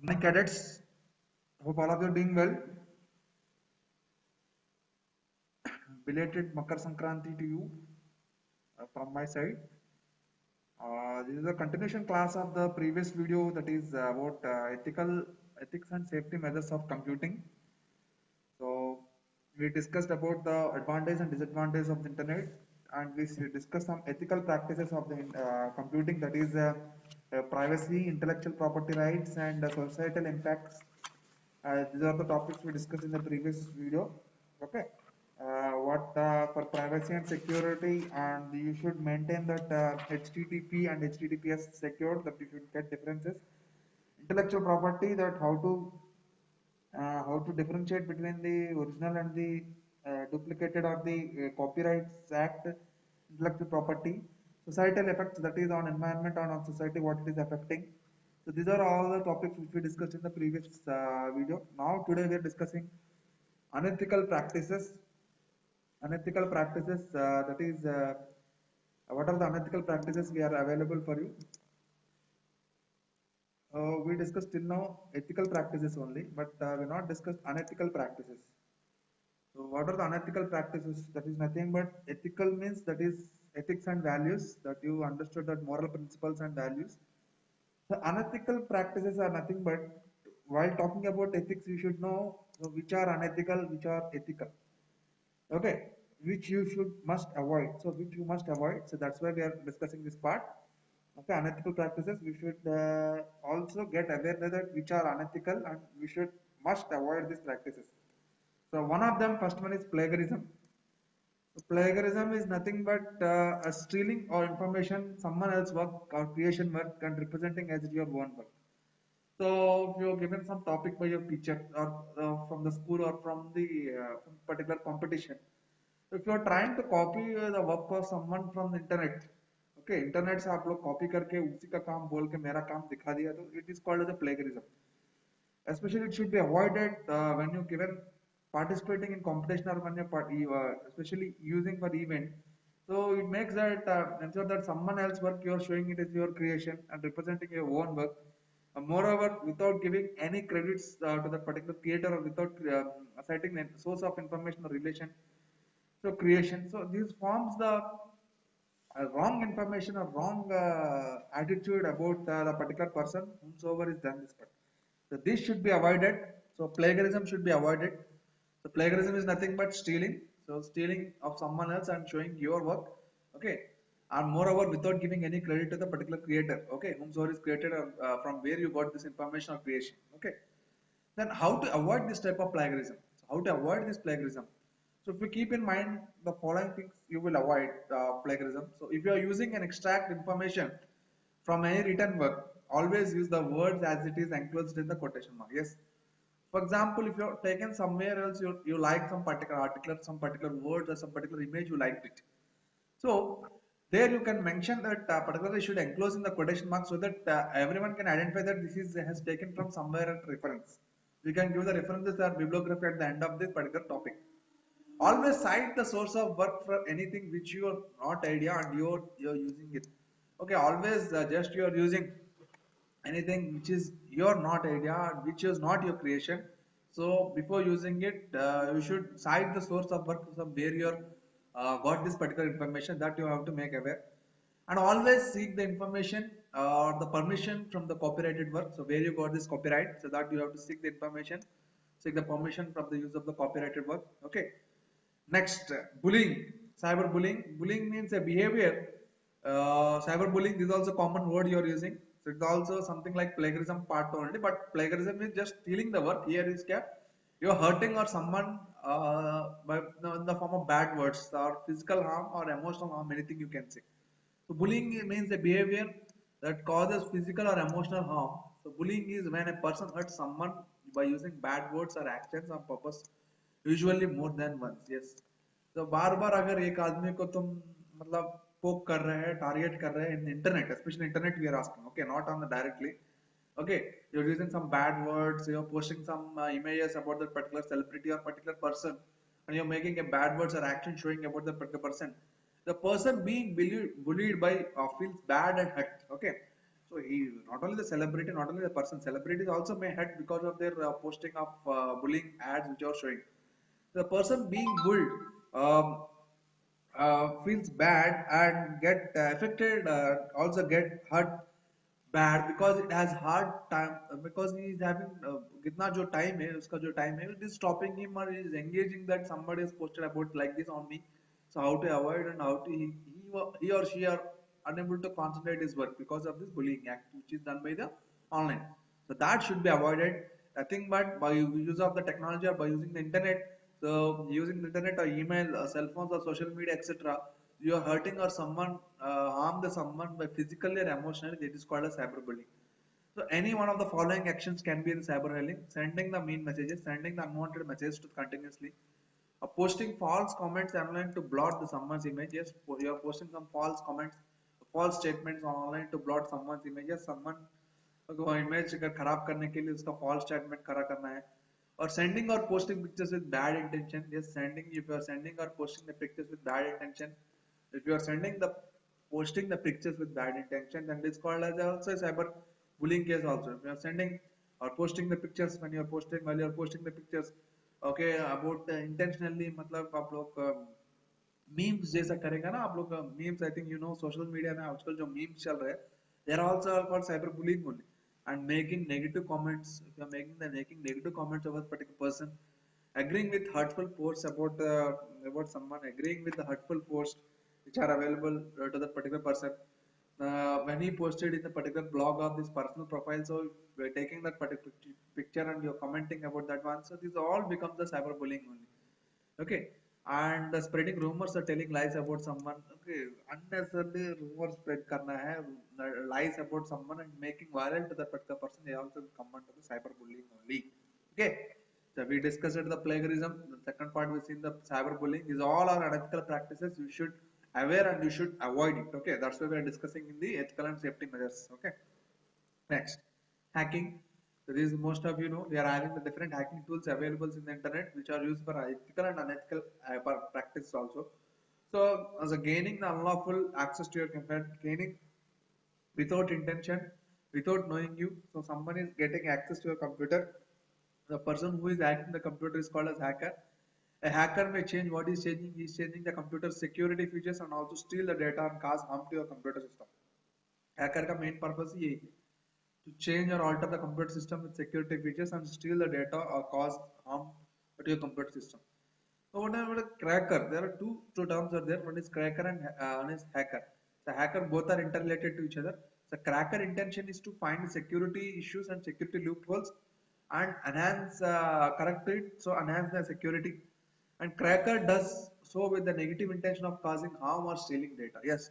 Morning, cadets. Hope all of you are doing well. Belated Makar Sankranti to you from my side. This is a continuation class of the previous video, that is about ethics and safety measures of computing. So we discussed about the advantage and disadvantage of the internet, and we discussed some ethical practices of the computing, that is privacy, intellectual property rights, and societal impacts. These are the topics we discussed in the previous video. Okay. What for privacy and security, and you should maintain that HTTP and HTTPS secured, that you should get differences. Intellectual property, that how to differentiate between the original and the duplicated, or the Copyrights Act. Intellectual property, societal effects, that is on environment and on society, what it is affecting. So these are all the topics which we discussed in the previous video. Now today we are discussing unethical practices. Unethical practices, that is what are the unethical practices we are available for you. We discussed till now ethical practices only, but we not discussed unethical practices. So what are the unethical practices? That is nothing but ethical means, that is ethics and values, that you understood, that moral principles and values. The unethical practices are nothing but, while talking about ethics, you should know which are unethical, which are ethical. Okay, which you should must avoid. So which you must avoid. So that's why we are discussing this part. Okay, unethical practices. We should also get aware that which are unethical, and we should must avoid these practices. So one of them, first one is plagiarism. So plagiarism is nothing but a stealing or information, someone else's work or creation work, and representing as your own work. So if you're given some topic by your teacher, or from the school, or from the particular competition, if you are trying to copy the work of someone from the internet, okay, internet से आप लोग copy करके उसी का काम बोल के मेरा काम दिखा दिया, तो it is called as a plagiarism. Especially it should be avoided when you given participating in competition, or when you especially using for event. So it makes that ensure that someone else work you are showing it as your creation and representing your own work. Moreover, without giving any credits to the particular creator, or without citing the source of information or relation, so creation. So this forms the wrong information or wrong attitude about the particular person whomsoever is done this part. So this should be avoided. So plagiarism should be avoided. So plagiarism is nothing but stealing. So stealing of someone else and showing your work. Okay. And moreover, without giving any credit to the particular creator. Okay. Whomsoever is created, from where you got this information or creation. Okay. Then how to avoid this type of plagiarism? So how to avoid this plagiarism? So if you keep in mind the following things, you will avoid plagiarism. So if you are using an extract information from any written work, always use the words as it is enclosed in the quotation mark. Yes. For example, if you're taken somewhere else, you like some particular article, some particular words, or some particular image, you liked it. So there you can mention that particularly should enclose in the quotation mark, so that everyone can identify that this is has taken from somewhere at reference. We can give the references or bibliography at the end of this particular topic. Always cite the source of work for anything which you are not idea and you're using it. Okay, always just you are using anything which is your not idea, which is not your creation. So before using it, you should cite the source of work from where you got this particular information, that you have to make aware. And always seek the information or the permission from the copyrighted work. So where you got this copyright, so that you have to seek the information, seek the permission from the use of the copyrighted work. Okay. Next, bullying, cyberbullying. Bullying means a behavior. Cyberbullying, this is also common word you are using. So it's also something like plagiarism part only, but plagiarism is just stealing the work. Here is क्या? You are hurting or someone by in the form of bad words, or physical harm or emotional harm, anything you can say. So bullying means a behavior that causes physical or emotional harm. So bullying is when a person hurts someone by using bad words or actions on purpose, usually more than once. Yes. तो बार बार अगर एक आदमी को तुम मतलब पोक कर रहे हैं, टारगेट कर रहे हैं in internet, especially internet we are asking, okay, not on the directly. Okay, you're using some bad words, you're posting some images about that particular celebrity or particular person, and you're making a bad words or action showing about the particular person. The person being bullied by feels bad and hurt. Okay, So he not only the celebrity, not only the person, celebrities also may hurt because of their posting of bullying ads which are showing. The person being bulled feels bad and get affected, also get hurt bad because it has hard time, because he is having कितना जो time है उसका जो time है, it is stopping him or he is engaging that somebody has posted about like this on me. So how to avoid and how to he or she are unable to concentrate his work because of this bullying act which is done by the online. So that should be avoided. Nothing but by use of the technology or by using the internet. So using the internet or email, cell phones or social media, etc. You are hurting or someone harm the someone by physically or emotionally. It is called as cyberbullying. So any one of the following actions can be the cyberbullying: sending the mean messages, sending the unwanted messages to continuously, posting false comments online to blot the someone's image. Yes, you are posting some false comments, false statements online to blot someone's images. Someone को image खराब करने के लिए उसका false statement खड़ा करना है. Or sending or posting pictures with bad intention. Yes, sending, if you are sending or posting the pictures with bad intention, if you are sending the posting the pictures with bad intention, then this called as also a cyber bullying case also. If you are sending or posting the pictures, when you are posting, while you are posting the pictures, okay, about intentionally, मतलब आप लोग memes जैसा करेगा ना आप लोग, memes I think you know social media में आजकल जो मीम्स चल रहे हैं, they are also called cyber bullying only. And making negative comments, if you are making negative comments about a particular person, agreeing with hurtful posts about someone, agreeing with the hurtful posts which are available to that particular person, when he posted in the particular blog of this personal profile, so we're taking that particular picture and you're commenting about that one, so this all becomes the cyberbullying only. Okay, and spreading rumors or telling lies about someone. Okay, unnecessarily rumors spread karna hai, lies about someone and making viral to that particular person, they also come under the cyberbullying only. Okay, so we discussed the plagiarism. The second part we seen the cyberbullying is all our unethical practices you should aware and you should avoid it. Okay, that's why we are discussing in the ethical and safety measures. Okay, next, hacking. So this most of you know, we are having the different hacking tools available in the internet which are used for ethical and unethical practice also. So as a gaining the unlawful access to your computer, gaining without intention, without knowing you. So someone is getting access to your computer. The person who is hacking the computer is called as hacker. A hacker may change what he's changing. He's changing the computer security features and also steal the data and cause harm to your computer system. Hacker का main purpose यही है, to change or alter the computer system with security features and steal the data or cause harm to your computer system. So what is cracker? There are two terms are there. One is cracker and one is hacker. The hacker both are interrelated to each other. The cracker intention is to find security issues and security loopholes and enhance correct it, so enhance the security. And cracker does so with the negative intention of causing harm or stealing data. Yes,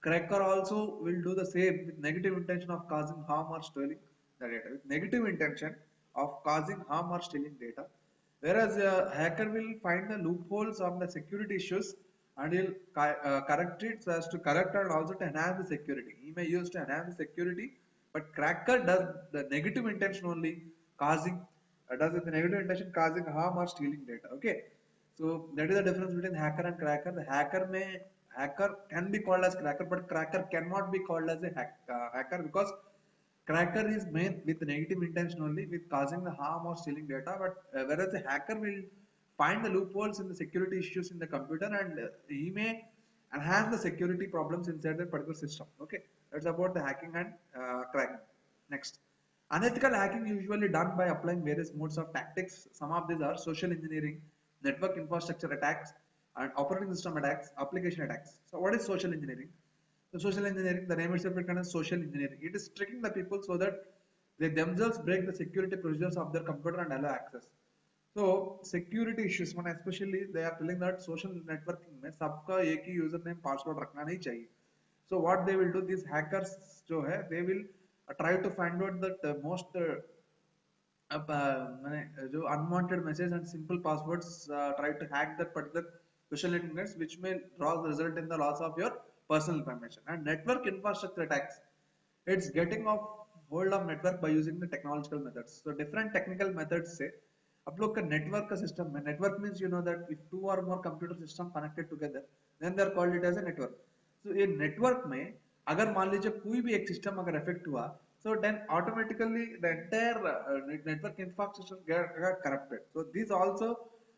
cracker also will do the same with negative intention of causing harm or stealing the data. With negative intention of causing harm or stealing data, whereas a hacker will find the loopholes of the security issues and he'll correct it so as to correct and also to enhance the security. He may use to enhance the security, but cracker does the negative intention only, causing does with the negative intention causing harm or stealing data. Okay, so that is the difference between hacker and cracker. The hacker can be called as cracker, but cracker cannot be called as a hacker because cracker is made with negative intention only, with causing the harm or stealing data. But whereas the hacker will find the loopholes in the security issues in the computer and he may enhance the security problems inside the particular system. Okay, that's about the hacking and cracking. Next, unethical hacking is usually done by applying various modes of tactics. Some of these are social engineering, network infrastructure attacks, and operating system attacks, application attacks. So what is social engineering? The social engineering, the name itself is social engineering. It is tricking the people so that they themselves break the security procedures of their computer and allow access. So security issues में especially they are telling that social networking में सबका एक ही username password रखना नहीं चाहिए. So what they will do, these hackers जो है they will try to find out that most जो unwanted message and simple passwords try to hack that particular social networks which may result in the loss of your personal information. And network infrastructure attacks, it's getting off hold of network by using the technological methods. So different technical methods say आप लोग का network का system है. Network means you know that if two or more computer system connected together then they are called it as a network. So a network में अगर मान लीजिए कोई भी एक सिस्टम अगर अफेक्ट हुआ, so then automatically the entire network infrastructure get corrupted. So these also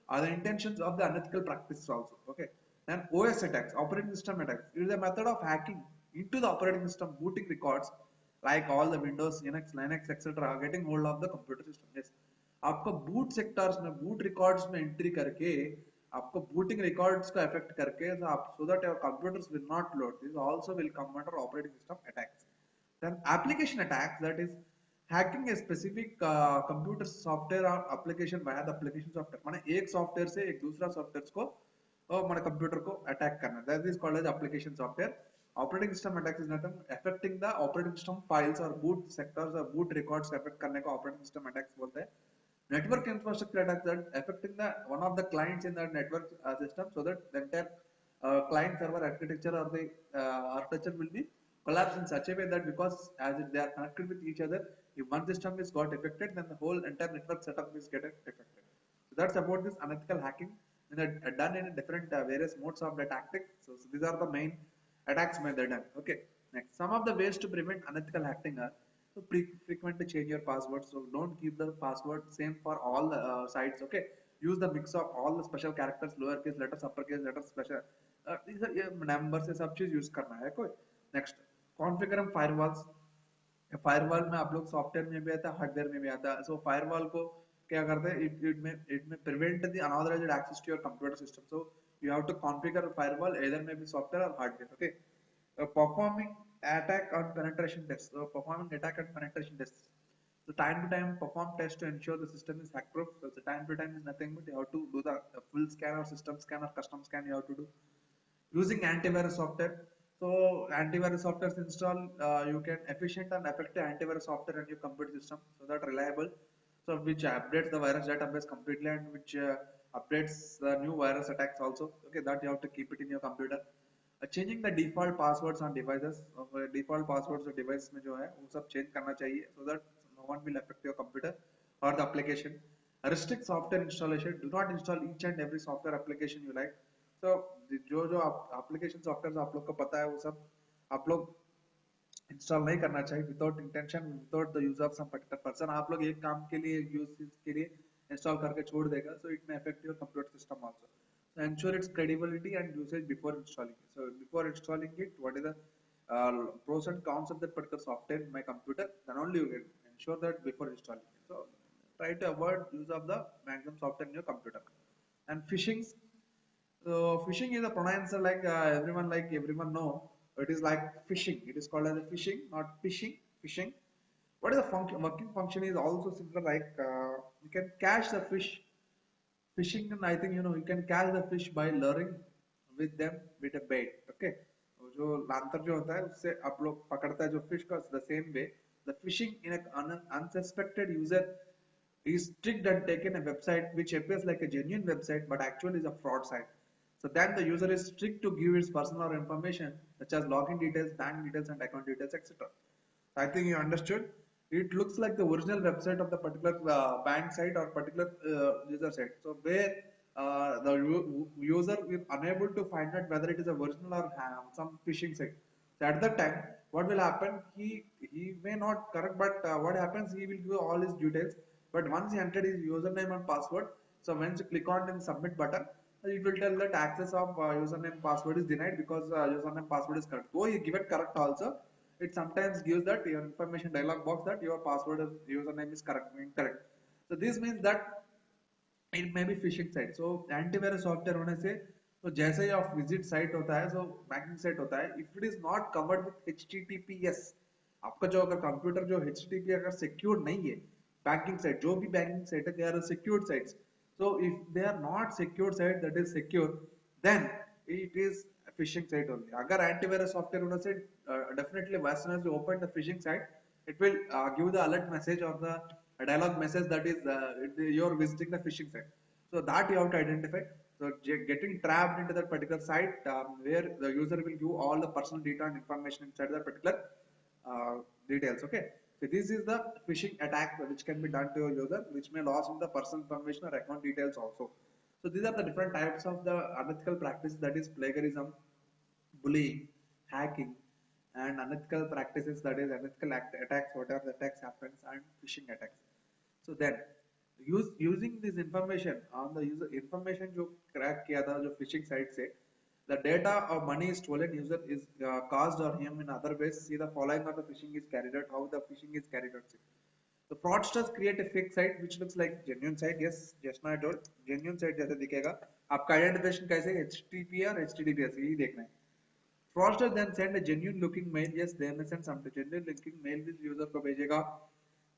are the intentions of the unethical practices also. Okay. Then OS attacks, operating system attacks, it is a method of hacking into the operating system, booting records like all the Windows, Linux, etc. getting hold of the computer system. Yes. आपको boot sectors में, boot records में entry करके, आपको booting records को affect करके, so that your computers will not load. This also will come under operating system attacks. Then application attacks, that is hacking a specific computer software or application via the application software. माने एक software से एक दूसरा software को माने computer को attack करना, that is called as application software. Operating system attacks is nothing affecting the operating system files or boot sectors or boot records affect करने को operating system attacks बोलते हैं. Network infrastructure attacks, that affecting the one of the clients in the network system, so that the entire client server architecture or the architecture will be collapsed in such a way that, because as they are connected with each other, if one system is got affected, then the whole entire network setup is getting affected. So that's about this unethical hacking, and done in different various modes of the tactics. So these are the main attacks method done. Okay. Next, some of the ways to prevent unethical hacking are, so frequently change your password. So don't keep the password same for all the sites. Okay. Use the mix of all the special characters, lowercase letters, uppercase letters, special. these are numbers से सब चीज use करना है कोई. Next, configure firewalls. Firewall में आप लोग software में भी आता है, हार्डवेयर में भी आता है. सो फायरवॉल को क्या करते हैं, it may prevent the unauthorized access to your computer system. So you have to configure firewall either में भी सॉफ्टवेयर और हार्डवेयर. ओके. परफॉर्मिंग अटैक और penetration test. So performing attack and penetration tests. So time to time perform tests to ensure the system is hack proof. So the time to time is nothing but you have to do the full scan or system scan or custom scan you have to do. Using antivirus software. So antivirus software install, you can efficient and effective antivirus software on your computer system, so that reliable, so which updates the virus database completely and which updates the new virus attacks also. Okay, that you have to keep it in your computer. Changing the default passwords on devices. Default passwords और device में जो है वो सब change करना चाहिए, so that no one will affect your computer or the application. Restrict software installation. Do not install each and every software application you like. So जो जो application software आप लोग को पता है वो सब आप लोग इंस्टॉल नहीं करना चाहिए without intention, without the use of some particular person. आप लोग एक काम के लिए यूज के लिए इंस्टॉल करके छोड़ देगा, so it may affect your computer system also. So ensure its credibility and usage before installing it. So before installing it, what is the pros and cons of that particular software in my computer, then only you can ensure that before installing it. So try to avoid use of the maximum software in your computer. And phishing. So phishing is a pronouncer like everyone know. It is like phishing. It is called as a phishing, not phishing. Phishing. What is the function? Working function is also similar. Like you can catch the fish. Fishing, and I think you can catch the fish by luring with them with a bait. Okay. तो जो लांतर जो होता है उससे आप लोग पकड़ता है जो fish का, the same way the fishing in an unsuspected user is tricked and taken a website which appears like a genuine website but actually is a fraud site. So then the user is tricked to give its personal information such as login details, bank details and account details, etc. I think you understood. It looks like the original website of the particular bank site or particular user site. So where the user is unable to find out whether it is a original or some phishing site. So at that time, what will happen? He may not correct, but what happens? He will give all his details. But once he entered his username and password, so once you click on the submit button, it will tell that access of username password is denied because username password is correct. Though you give it correct also, it sometimes gives that your information dialog box that your password username is correct, incorrect. So this means that it may be phishing site. So antivirus software होने से तो जैसे ही आप visit site होता है, so banking site होता है, if it is not covered with HTTPS, आपका जो अगर कंप्यूटर जो HTTP अगर secure नहीं है, banking site जो भी banking site है, they are secured sites. So if they are not secured site that is secure, then it is a phishing site only. अगर antivirus software होने से definitely as soon as you open the phishing site, it will give the alert message or the dialog message that is you're visiting the phishing site. So that you have to identify. So getting trapped into that particular site where the user will give all the personal data and information inside that particular details. Okay. So this is the phishing attack which can be done to your user, which may lose in the personal information or account details also. So these are the different types of the unethical practice, that is plagiarism, bullying, hacking, and unethical practices, that is unethical attacks, whatever the attacks happens, and phishing attacks. So then using this information on the user information जो crack किया था जो phishing site से, the data or money is stolen, user is caused or him in other ways. See the following of the phishing is carried out, how the phishing is carried out. The fraudsters create a fake site which looks like genuine site. Yes, just now I told genuine site जैसे दिखेगा. आपका identification कैसे HTTP और HTTPS यही देखना है. Fraudster then send a genuine looking mail. Yes, they may send some genuine looking mail which user को भेजेगा.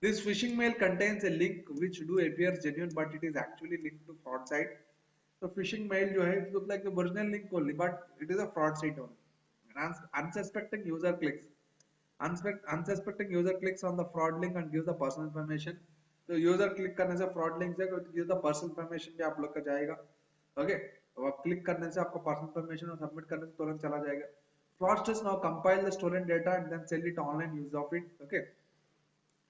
This phishing mail contains a link which do appears genuine but it is actually linked to fraud site. So phishing mail जो है it looks like the original link only but it is a fraud site only. Unsuspecting user clicks. Unsuspecting user clicks on the fraud link and gives the personal information. तो user click करने से fraud link से gives the personal information भी आप लोग का जाएगा. Okay, और क्लिक करने से आपको पर्सनल इन्फॉर्मेशन और सबमिट करने से तुरंत चला जाएगा. Fraudsters now compile the stolen data and then sell it online use of it. Okay,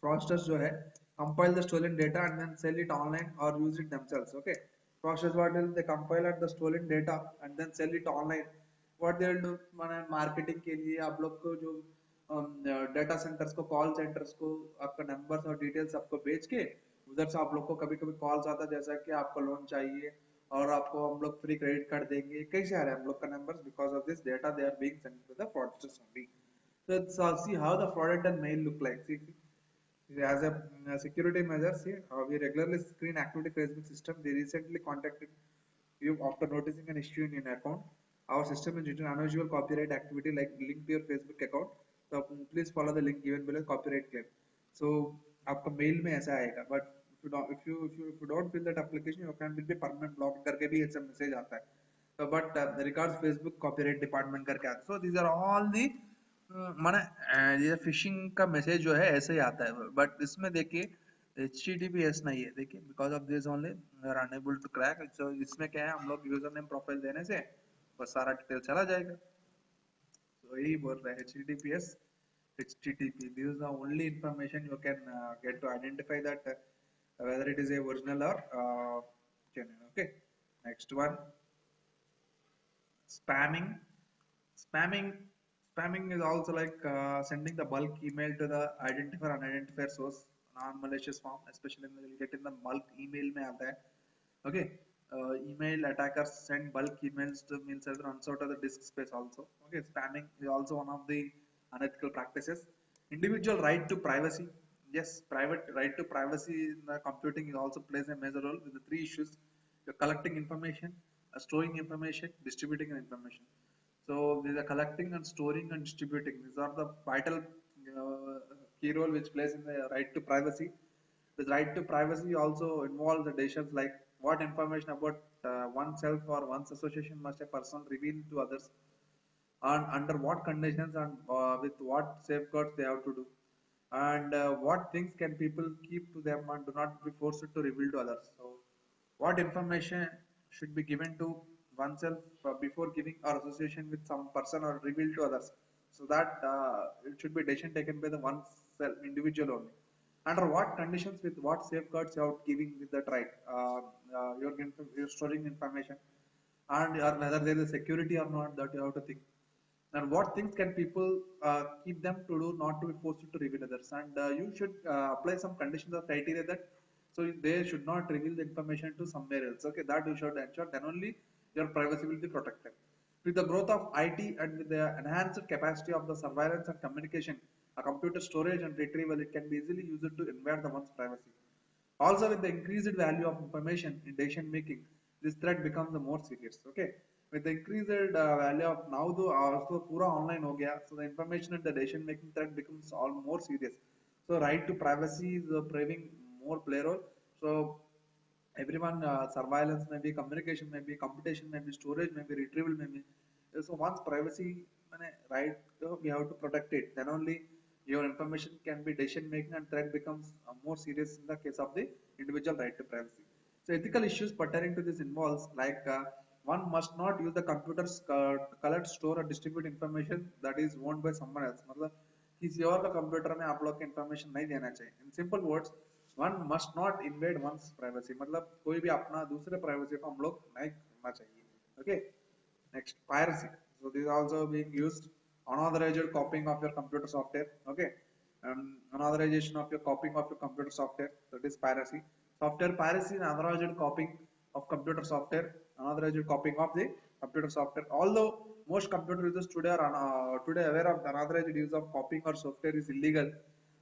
fraudsters जो है compile the stolen data and then sell it online or use it themselves. Okay, fraudsters what will they compile the stolen data and then sell it online. What they will do माने marketing के लिए आप लोग को जो data centres को call centres को आपका नंबर्स और डिटेल्स आपको बेच के उधर से आप लोग को कभी कभी कॉल्स आता जैसा कि आपको लोन चाहिए और आपको हम लोग फ्री क्रेडिट कार्ड देंगे कैसे आ रहे हैं हम लोग का numbers because of this data they are being sent to the fraudsters only. So see how the fraudulent mail look like. See, as a security measure, see we regularly screen activity Facebook system. They recently contacted you after noticing an issue in your account. Our system is due to unusual copyright activity like link to your Facebook account. So please follow the link given below copyright claim. So आपका mail में ऐसा आएगा but if you don't fill that application your account will be permanent blocked करके भी ऐसा message आता है. So but regards Facebook copyright department करके आता है. So these are all the माने ये फिशिंग का मैसेज जो है ऐसे ही आता है बट इसमें देखिए HTTPS नहीं है देखिए because of this only we are unable to crack. So इसमें क्या है हम लोग यूजर नेम प्रोफाइल देने से बस सारा डिटेल चला जाएगा. तो यही बोल रहे हैं HTTPS HTTP. This is the only information you can get to identify that whether it is a original or genuine. Okay, next one, spamming. Spamming spamming is also like sending the bulk email to the identifier unidentifier source non-malicious form, especially when you get in the bulk email में आता है. Okay, email attackers send bulk emails to mail server runs out of the disk space also. Okay, spamming is also one of the unethical practices. Individual right to privacy. Yes, private right to privacy in the computing is also plays a major role with the three issues: you're collecting information, storing information, distributing information. So these are collecting and storing and distributing. These are the vital key role which plays in the right to privacy. The right to privacy also involves the decisions like what information about oneself or one's association must a person reveal to others, and under what conditions and with what safeguards they have to do, and what things can people keep to them and do not be forced to reveal to others. So what information should be given to oneself before giving or association with some person or reveal to others, so that it should be decision taken by the one self individual only. Under what conditions with what safeguards you are giving with that right, you're storing information, and or whether there is security or not, that you have to think. And what things can people keep them to do not to be forced to reveal others, and you should apply some conditions or criteria that so they should not reveal the information to somewhere else. Okay, that you should ensure, then only your privacy will be protected. With the growth of IT and with the enhanced capacity of the surveillance and communication, a computer storage and retrieval, it can be easily used to invade the one's privacy. Also, with the increased value of information in decision making, this threat becomes the more serious. Okay, with the increased value of now though also pura online ho gaya, so the information and the decision making threat becomes all more serious. So right to privacy is playing more play role. So everyone surveillance maybe, communication maybe, computation maybe, storage maybe, retrieval maybe. So once privacy right, we have to protect it, then only your information can be decision making and threat becomes more serious in the case of the individual right to privacy. So ethical issues pertaining to this involves like one must not use the computers to collect, store or distribute information that is owned by someone else. मतलब किसी और का computer में आप लोग का information नहीं देना चाहिए. In simple words, one must not invade one's privacy. मतलब कोई भी अपना दूसरे privacy को हम लोग नहीं करना चाहिए. Okay, next, piracy. So this is also being used unauthorized copying of your computer software. Okay, unauthorization of your copying of your computer software, that is piracy. Software piracy and unauthorized copying of computer software, unauthorized copying of the computer software. Although most computer users today are today aware of the unauthorized use of copying or software is illegal,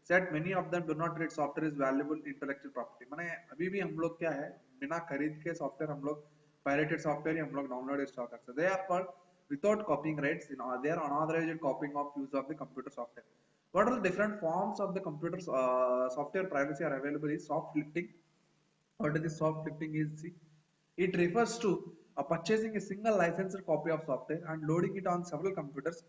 set many of them do not treat software is valuable intellectual property. माने अभी भी हम लोग क्या है, बिना खरीद के सॉफ्टवेयर हम लोग pirated सॉफ्टवेयर हम लोग डाउनलोड इंस्टॉल कर सकते हैं. They are called without copying rights. They are unauthorized copying of use of the computer software. What are the different forms of the computer software privacy are available is soft lifting. What is the soft lifting is? See, it refers to purchasing a single licensed copy of software and loading it on several computers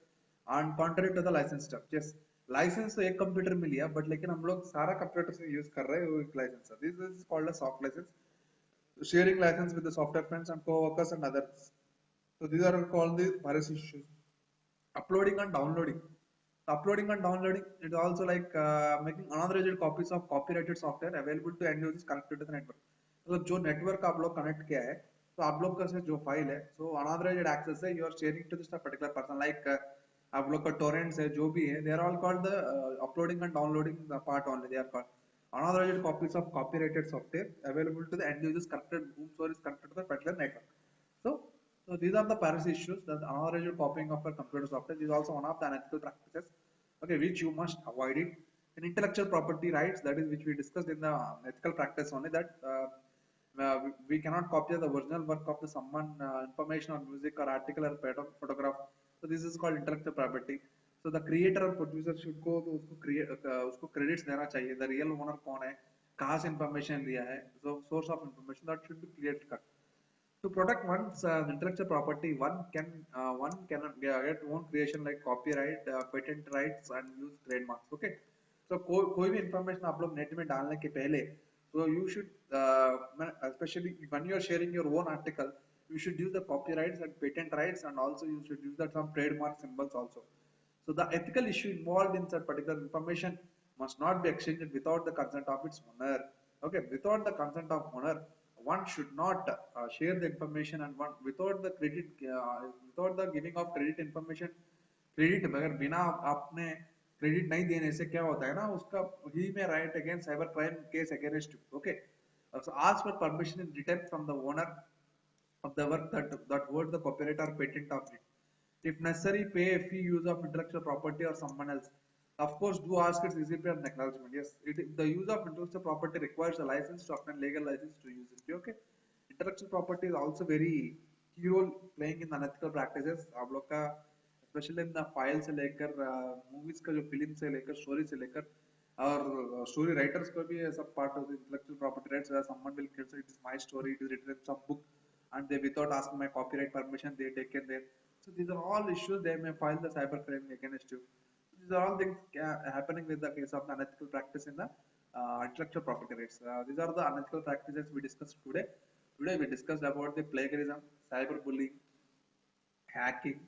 and contrary to the license terms. Yes, license तो एक computer में लिया but लेकिन हम लोग सारा computer से use कर रहे हैं वो एक लाइसेंस है. This is called a soft license, sharing license with the software friends and co-workers and others. So these are called the virus issues. Uploading and downloading. Uploading and downloading it is also like making unauthorized copies of copyrighted software available to end users connected to the network. मतलब जो network आप लोग connect किया है तो आप लोग का से जो फाइल है सो अनऑथराइज्ड एक्सेस है you are sharing to this particular person like आप लोग का टोरेंट्स है जो भी है they are all called the uploading and downloading the part only. They are called unauthorized copies of copyrighted software available to the end users connected whom source is connected to the particular network. So these are the piracy issues. The unauthorized copying of a computer software is also one of the unethical practices. Okay, which you must avoid it. In intellectual property rights, that is which we discussed in the ethical practice only, that we cannot copy the original work of the someone information or music or article or photograph. So this is called intellectual property. So the creator or producer should go तो उसको create उसको credits देना चाहिए. The real owner कौन है, कहाँ से information लिया है, so source of information that should be clear cut. To protect one's intellectual property, one cannot get own creation like copyright, patent rights and use trademarks. Okay, so कोई भी information आप लोग net में डालने के पहले so you should especially when you are sharing your own article you should use the copyrights and patent rights and also you should use that some trademark symbols also. So the ethical issue involved in such particular information must not be exchanged without the consent of its owner. Okay, without the consent of owner, one should not share the information and one without the credit, without the giving of credit information. Credit अगर बिना आपने credit नहीं देने से क्या होता है ना उसका ही में right against cyber crime case against you. Okay, so ask for permission in written from the owner of the work that holds the copyright or patent of it. If necessary, pay a fee use of intellectual property or someone else. Of course, do ask its recipient and acknowledgement. Yes, the use of intellectual property requires a license to obtain legal license to use it. Okay, intellectual property is also very key role playing in unethical practices. आप लोग का especially in the file से लेकर movies का जो film से लेकर story से लेकर और story writers को भी सब part of the intellectual property rights. Where someone will say it is my story, it is written in some book, and they without asking my copyright permission they take it there. So these are all issues they may file the cybercrime against you. These are all things happening with the case of unethical practice in the intellectual property rights. These are the unethical practices we discussed today. Today we discussed about the plagiarism, cyberbullying, hacking,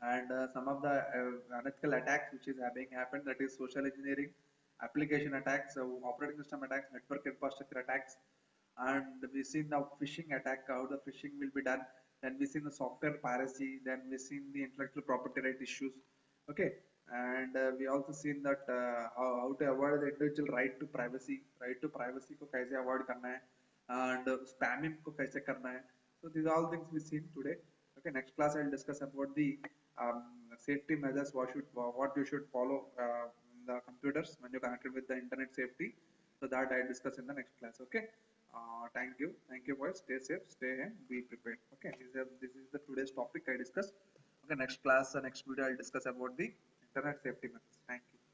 and some of the unethical attacks which is being happened. That is social engineering, application attacks, operating system attacks, network infrastructure attacks, and we seen the phishing attack, how the phishing will be done. Then we seen the software piracy, then we seen the intellectual property right issues. Okay, and we also seen that how to avoid the individual right to privacy को कैसे avoid करना है and spamming को कैसे करना है. So these are all things we seen today. Okay, next class I will discuss about the safety measures what you should follow in the computers when you connected with the internet safety. So that I discuss in the next class. Okay. Thank you boys. Stay safe, stay in, be prepared. Okay, this is the today's topic I discussed. Okay, next class, next video I'll discuss about the internet safety methods. Thank you.